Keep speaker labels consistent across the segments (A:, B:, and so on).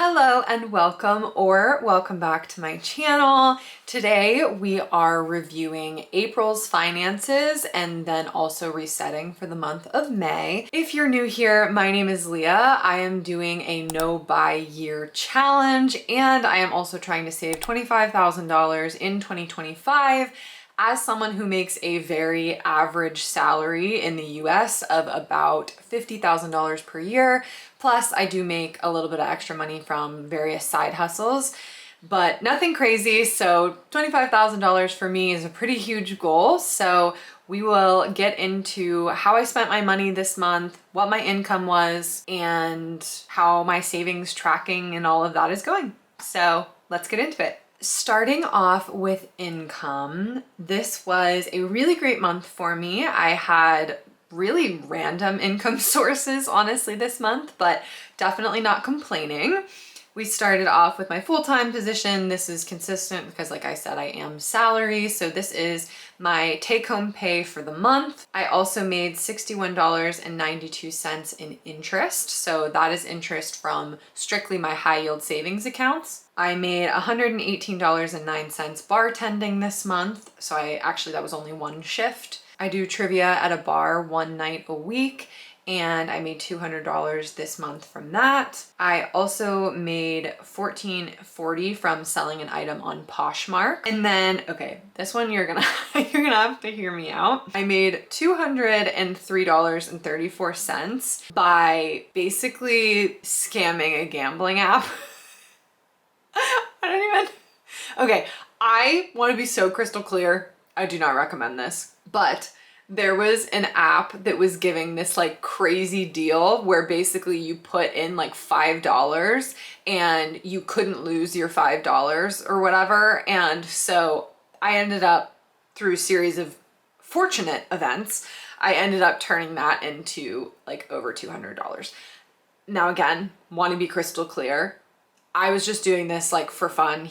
A: Hello and welcome back to my channel. Today we are reviewing April's finances and then also resetting for the month of May. If you're new here, my name is Leah. I am doing a no buy year challenge and I am also trying to save $25,000 in 2025. As someone who makes a very average salary in the US of about $50,000 per year, plus I do make a little bit of extra money from various side hustles, but nothing crazy. So $25,000 for me is a pretty huge goal. So we will get into how I spent my money this month, what my income was, and how my savings tracking and all of that is going. So let's get into it. Starting off with income, this was a really great month for me. I had really random income sources, honestly, this month, but definitely not complaining. We started off with my full-time position. This is consistent because, like I said, I am salary. So this is my take-home pay for the month. I also made $61.92 in interest. So that is interest from strictly my high-yield savings accounts. I made $118.09 bartending this month. So that was only one shift. I do trivia at a bar one night a week, and I made $200 this month from that. I also made $14.40 from selling an item on Poshmark. And then, okay, this one you're gonna have to hear me out. I made $203.34 by basically scamming a gambling app. Okay, I want to be so crystal clear. I do not recommend this, but there was an app that was giving this like crazy deal where basically you put in like $5 and you couldn't lose your $5 or whatever. And so I ended up, through a series of fortunate events, I ended up turning that into like over $200. Now again, want to be crystal clear. I was just doing this like for fun,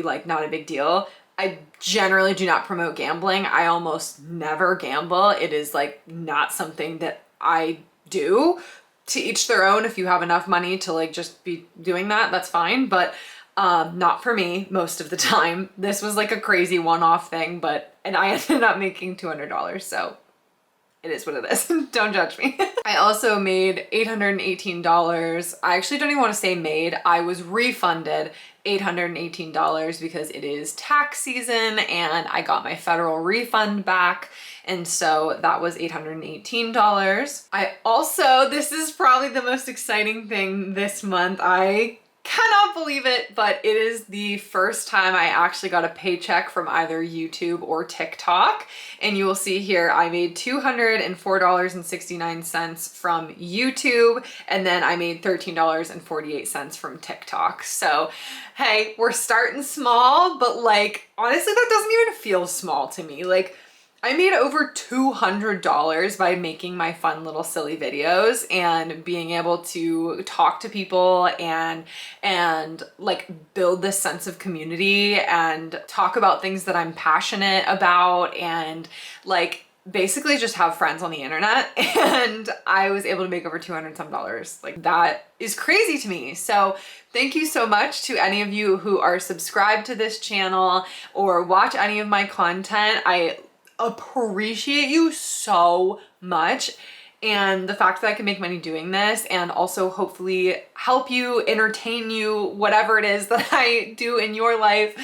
A: like not a big deal. I generally do not promote gambling. I almost never gamble. It is like not something that I do. To each their own. If you have enough money to like just be doing that, that's fine. But not for me most of the time. This was like a crazy one-off thing, and I ended up making $200. So it is what it is. Don't judge me. I also made $818. I actually don't even want to say made. I was refunded $818 because it is tax season and I got my federal refund back. And so that was $818. I also, this is probably the most exciting thing this month. I cannot believe it, but it is the first time I actually got a paycheck from either YouTube or TikTok. And you will see here, I made $204.69 from YouTube, and then I made $13.48 from TikTok. So, hey, we're starting small, but like, honestly, that doesn't even feel small to me. Like, I made over $200 by making my fun little silly videos and being able to talk to people and like build this sense of community and talk about things that I'm passionate about and like basically just have friends on the internet. And I was able to make over $200 some. Like, that is crazy to me. So thank you so much to any of you who are subscribed to this channel or watch any of my content. I appreciate you so much, and the fact that I can make money doing this and also hopefully help you, entertain you, whatever it is that I do in your life,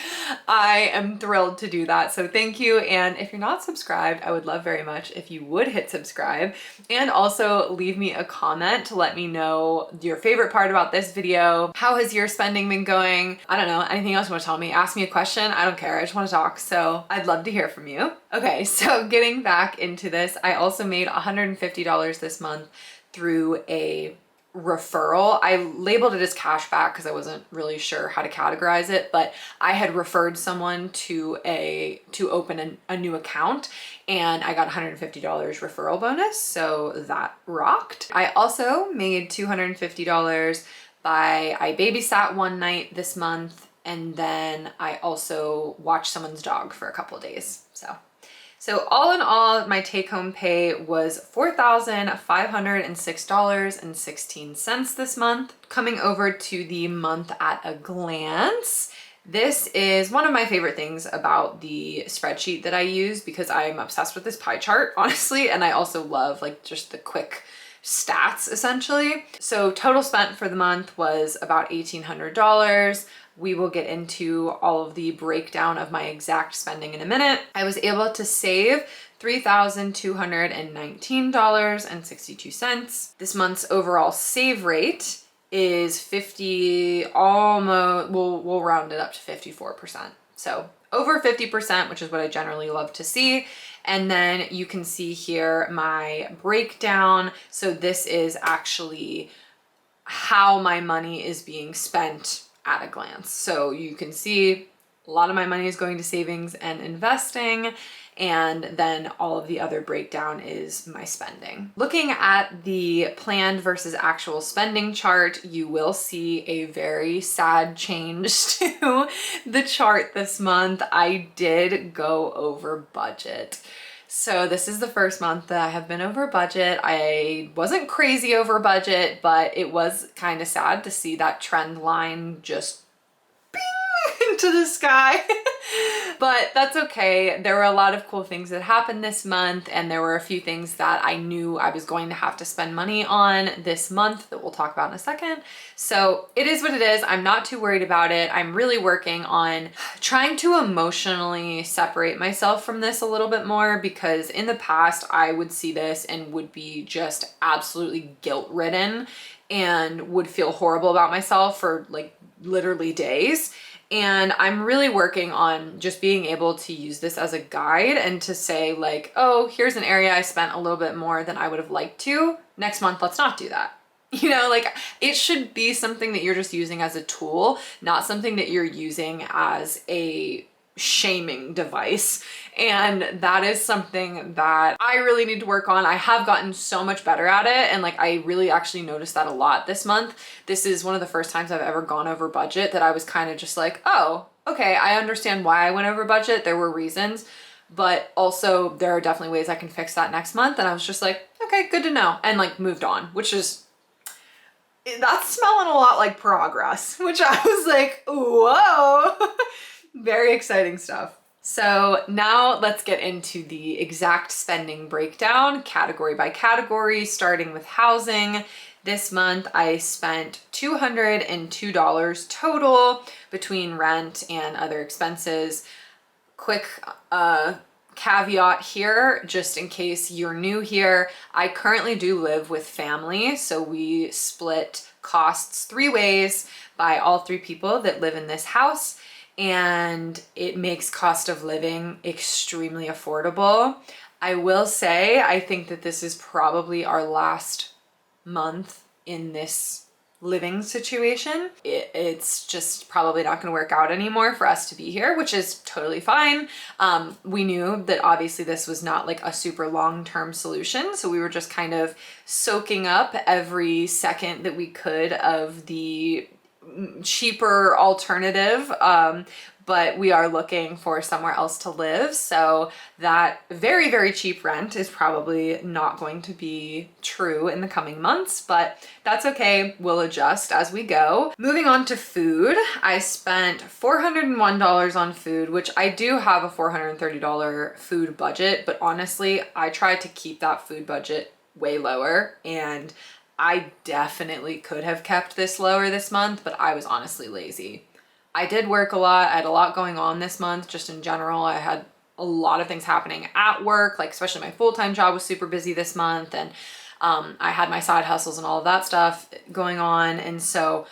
A: I am thrilled to do that. So thank you. And if you're not subscribed, I would love very much if you would hit subscribe and also leave me a comment to let me know your favorite part about this video. How has your spending been going? I don't know, anything else you want to tell me? Ask me a question. I don't care. I just want to talk. So I'd love to hear from you. Okay, so getting back into this, I also made $150 this month through a referral. I labeled it as cash back because I wasn't really sure how to categorize it, but I had referred someone to open a new account and I got $150 referral bonus. So that rocked. I also made $250 I babysat one night this month, and then I also watched someone's dog for a couple of days. So So all in all, my take-home pay was $4,506.16 this month. Coming over to the month at a glance, this is one of my favorite things about the spreadsheet that I use because I'm obsessed with this pie chart, honestly, and I also love like just the quick stats essentially. So total spent for the month was about $1,800. We will get into all of the breakdown of my exact spending in a minute. I was able to save $3,219.62. This month's overall save rate is 50, almost, we'll round it up to 54%. So over 50%, which is what I generally love to see. And then you can see here my breakdown. So this is actually how my money is being spent at a glance. So you can see a lot of my money is going to savings and investing, and then all of the other breakdown is my spending. Looking at the planned versus actual spending chart, you will see a very sad change to the chart this month. I did go over budget. So this is the first month that I have been over budget. I wasn't crazy over budget, but it was kind of sad to see that trend line just bing into the sky. But that's okay. There were a lot of cool things that happened this month, and there were a few things that I knew I was going to have to spend money on this month that we'll talk about in a second. So it is what it is. I'm not too worried about it. I'm really working on trying to emotionally separate myself from this a little bit more, because in the past I would see this and would be just absolutely guilt-ridden and would feel horrible about myself for like literally days. And I'm really working on just being able to use this as a guide and to say like, oh, here's an area I spent a little bit more than I would have liked to. Next month, let's not do that. You know, like it should be something that you're just using as a tool, not something that you're using as a shaming device. And that is something that I really need to work on. I have gotten so much better at it, and like I really actually noticed that a lot this month. This is one of the first times I've ever gone over budget that I was kind of just like, oh, okay, I understand why I went over budget. There were reasons, but also there are definitely ways I can fix that next month. And I was just like, okay, good to know, and like moved on, which is, that's smelling a lot like progress, which I was like, whoa. Very exciting stuff. So now let's get into the exact spending breakdown, category by category, starting with housing. This month I spent $202 total between rent and other expenses. Quick caveat here, just in case you're new here, I currently do live with family, so we split costs 3 ways by all 3 people that live in this house, and it makes cost of living extremely affordable. I will say, I think that this is probably our last month in this living situation. It's just probably not going to work out anymore for us to be here, which is totally fine. We knew that obviously this was not like a super long-term solution, so we were just kind of soaking up every second that we could of the cheaper alternative, but we are looking for somewhere else to live, so that very, very cheap rent is probably not going to be true in the coming months, but that's okay. We'll adjust as we go. Moving on to food, I spent $401 on food, which I do have a $430 food budget, but honestly, I tried to keep that food budget way lower, and I definitely could have kept this lower this month, but I was honestly lazy. I did work a lot. I had a lot going on this month, just in general. I had a lot of things happening at work, like especially my full-time job was super busy this month, and I had my side hustles and all of that stuff going on. And so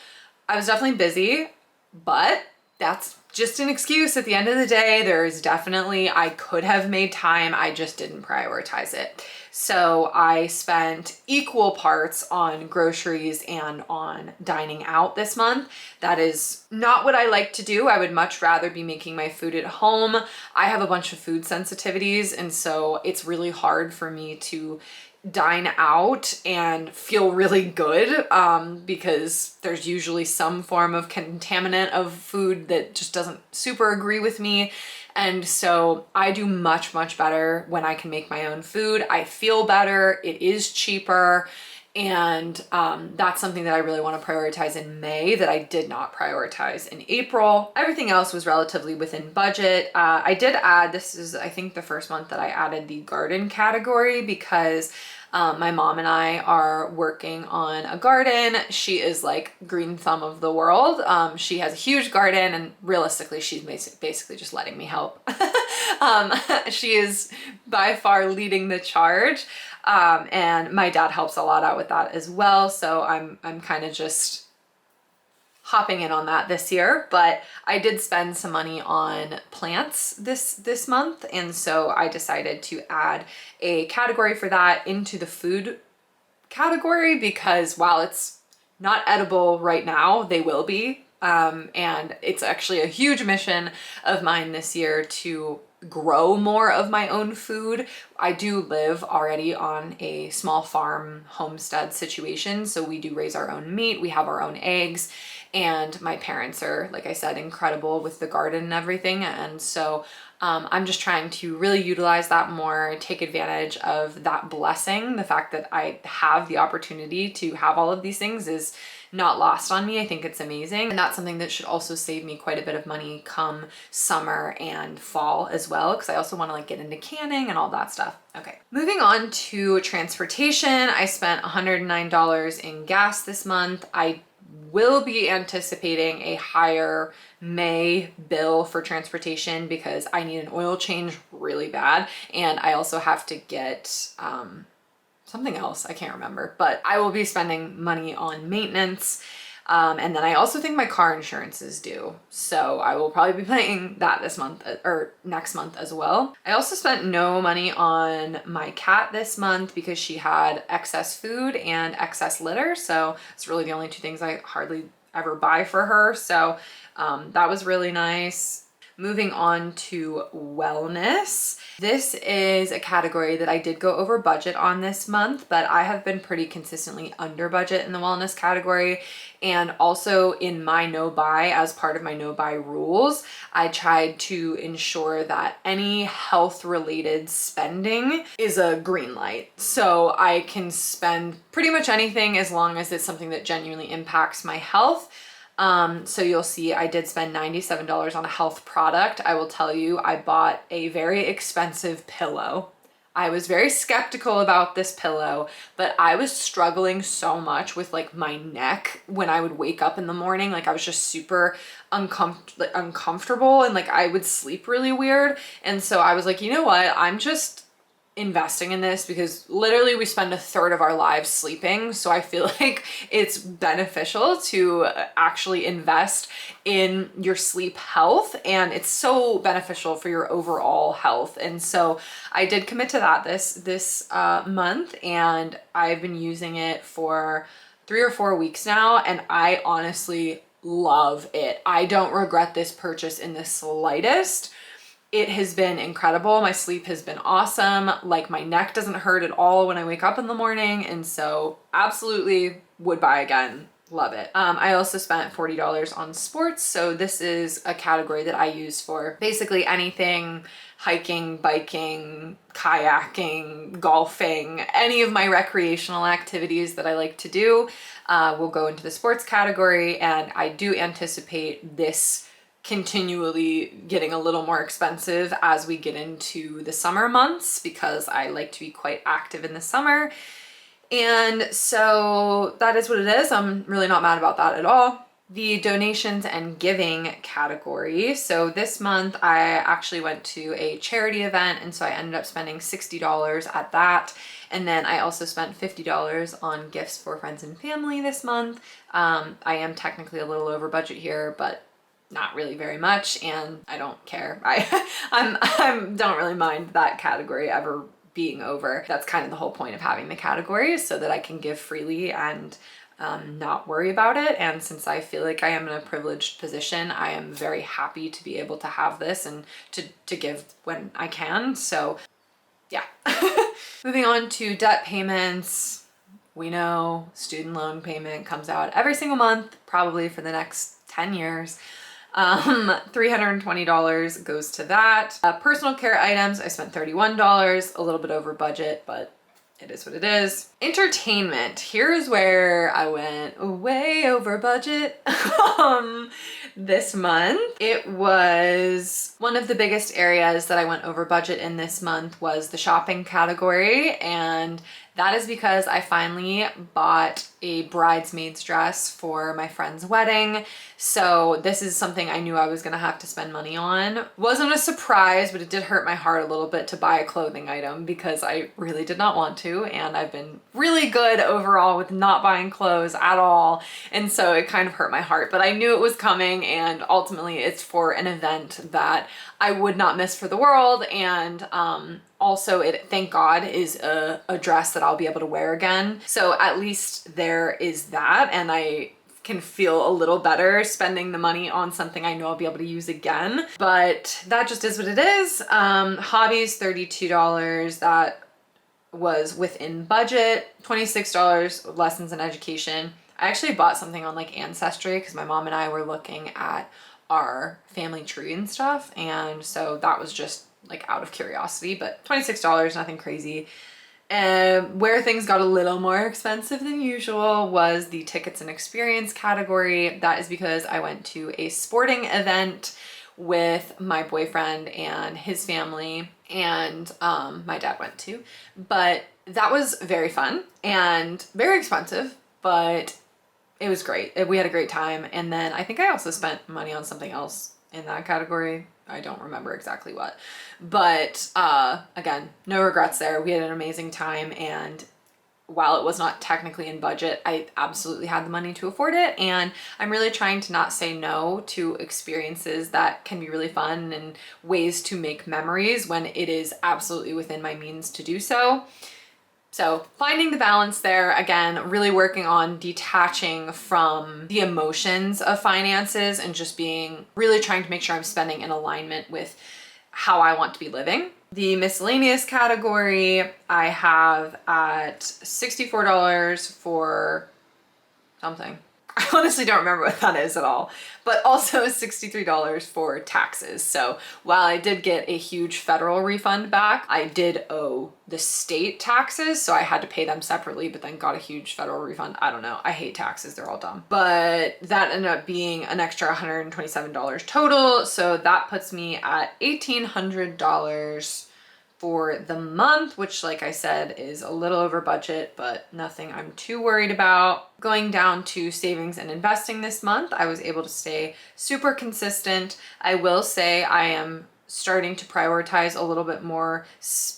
A: I was definitely busy, but that's just an excuse. At the end of the day, there's definitely, I could have made time. I just didn't prioritize it. So I spent equal parts on groceries and on dining out this month. That is not what I like to do. I would much rather be making my food at home. I have a bunch of food sensitivities, and so it's really hard for me to dine out and feel really good, because there's usually some form of contaminant of food that just doesn't super agree with me. And so I do much, much better when I can make my own food. I feel better. It is cheaper. And that's something that I really want to prioritize in May that I did not prioritize in April. Everything else was relatively within budget. I did add, this is I think the first month that I added the garden category because my mom and I are working on a garden. She is like green thumb of the world. She has a huge garden and realistically she's basically just letting me help. She is by far leading the charge. And my dad helps a lot out with that as well. So I'm kind of just hopping in on that this year, but I did spend some money on plants this month. And so I decided to add a category for that into the food category because while it's not edible right now, they will be. And it's actually a huge mission of mine this year to grow more of my own food. I do live already on a small farm homestead situation. So we do raise our own meat. We have our own eggs and my parents are, like I said, incredible with the garden and everything. And so I'm just trying to really utilize that more, take advantage of that blessing. The fact that I have the opportunity to have all of these things is not lost on me. I think it's amazing. And that's something that should also save me quite a bit of money come summer and fall as well. Cause I also want to like get into canning and all that stuff. Okay. Moving on to transportation. I spent $109 in gas this month. I will be anticipating a higher May bill for transportation because I need an oil change really bad. And I also have to get, something else, I can't remember, but I will be spending money on maintenance. And then I also think my car insurance is due. So I will probably be paying that this month or next month as well. I also spent no money on my cat this month because she had excess food and excess litter. So it's really the only two things I hardly ever buy for her. So that was really nice. Moving on to wellness. This is a category that I did go over budget on this month, but I have been pretty consistently under budget in the wellness category. And also in my no buy, as part of my no buy rules, I tried to ensure that any health related spending is a green light. So I can spend pretty much anything as long as it's something that genuinely impacts my health. So you'll see I did spend $97 on a health product. I will tell you, I bought a very expensive pillow. I was very skeptical about this pillow, but I was struggling so much with like my neck when I would wake up in the morning. Like I was just super uncomfortable and like I would sleep really weird. And so I was like, you know what? I'm just investing in this because literally we spend a third of our lives sleeping. So I feel like it's beneficial to actually invest in your sleep health, and it's so beneficial for your overall health. And so I did commit to that this month, and I've been using it for 3 or 4 weeks now, and I honestly love it. I don't regret this purchase in the slightest. It has been incredible. My sleep has been awesome. Like my neck doesn't hurt at all when I wake up in the morning. And so absolutely would buy again. Love it. I also spent $40 on sports. So this is a category that I use for basically anything: hiking, biking, kayaking, golfing, any of my recreational activities that I like to do will go into the sports category. And I do anticipate this continually getting a little more expensive as we get into the summer months because I like to be quite active in the summer. And so that is what it is. I'm really not mad about that at all. The donations and giving category. So this month I actually went to a charity event, and so I ended up spending $60 at that. And then I also spent $50 on gifts for friends and family this month. I am technically a little over budget here, but not really very much, and I don't care. I don't really mind that category ever being over. That's kind of the whole point of having the category, so that I can give freely and not worry about it. And since I feel like I am in a privileged position, I am very happy to be able to have this and to give when I can. So yeah. Moving on to debt payments. We know student loan payment comes out every single month, probably for the next 10 years. $320 goes to that. Personal care items, I spent $31, a little bit over budget, but it is what it is. Entertainment. Here's where I went way over budget this month. It was one of the biggest areas that I went over budget in this month was the shopping category. And that is because I finally bought a bridesmaid's dress for my friend's wedding. So this is something I knew I was gonna have to spend money on. Wasn't a surprise, but it did hurt my heart a little bit to buy a clothing item because I really did not want to. And I've been really good overall with not buying clothes at all. And so it kind of hurt my heart, but I knew it was coming, and ultimately it's for an event that I would not miss for the world. And also, it, thank God, is a dress that I'll be able to wear again. So at least there is that, and I can feel a little better spending the money on something I know I'll be able to use again. But that just is what it is. Hobbies, $32. That was within budget. $26, lessons and education. I actually bought something on like Ancestry because my mom and I were looking at our family tree and stuff. And so that was just like out of curiosity, but $26, nothing crazy. Where things got a little more expensive than usual was the tickets and experience category. That is because I went to a sporting event with my boyfriend and his family, and my dad went too. But that was very fun and very expensive, but it was great. We had a great time. And then I think I also spent money on something else in that category. I don't remember exactly what, but again, no regrets there. We had an amazing time, and while it was not technically in budget, I absolutely had the money to afford it. And I'm really trying to not say no to experiences that can be really fun and ways to make memories when it is absolutely within my means to do so. So finding the balance there, again, really working on detaching from the emotions of finances and just being really trying to make sure I'm spending in alignment with how I want to be living. The miscellaneous category I have at $64 for something. I honestly don't remember what that is at all, but also $63 for taxes. So while I did get a huge federal refund back, I did owe the state taxes. So I had to pay them separately, but then got a huge federal refund. I don't know. I hate taxes. They're all dumb. But that ended up being an extra $127 total. So that puts me at $1,800 for the month, which, like I said, is a little over budget, but nothing I'm too worried about. Going down to savings and investing this month, I was able to stay super consistent. I will say I am starting to prioritize a little bit more,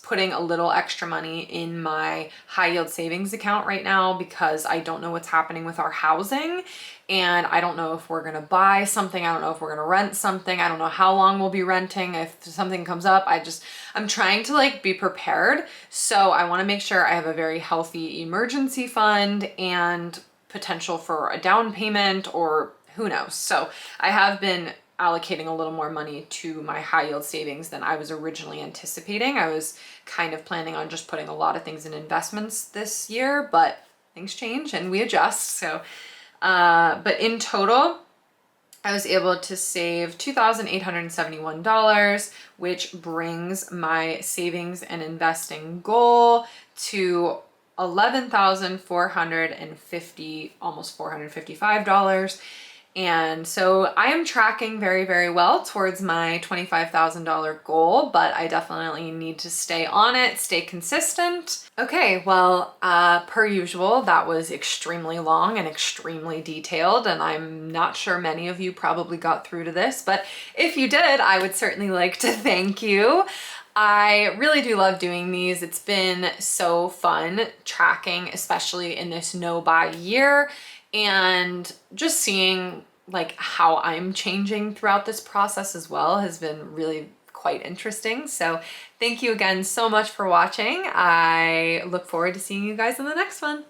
A: putting a little extra money in my high yield savings account right now because I don't know what's happening with our housing. And I don't know if we're gonna buy something. I don't know if we're gonna rent something. I don't know how long we'll be renting. If something comes up, I'm trying to like be prepared. So I wanna make sure I have a very healthy emergency fund and potential for a down payment or who knows. So I have been allocating a little more money to my high yield savings than I was originally anticipating. I was kind of planning on just putting a lot of things in investments this year, but things change and we adjust. So, but in total, I was able to save $2,871, which brings my savings and investing goal to $11,450, almost $455. And so I am tracking very, very well towards my $25,000 goal, but I definitely need to stay on it, stay consistent. Okay, well, per usual, that was extremely long and extremely detailed, and I'm not sure many of you probably got through to this, but if you did, I would certainly like to thank you. I really do love doing these. It's been so fun tracking, especially in this no buy year, and just seeing like how I'm changing throughout this process as well has been really quite interesting. So thank you again so much for watching. I look forward to seeing you guys in the next one.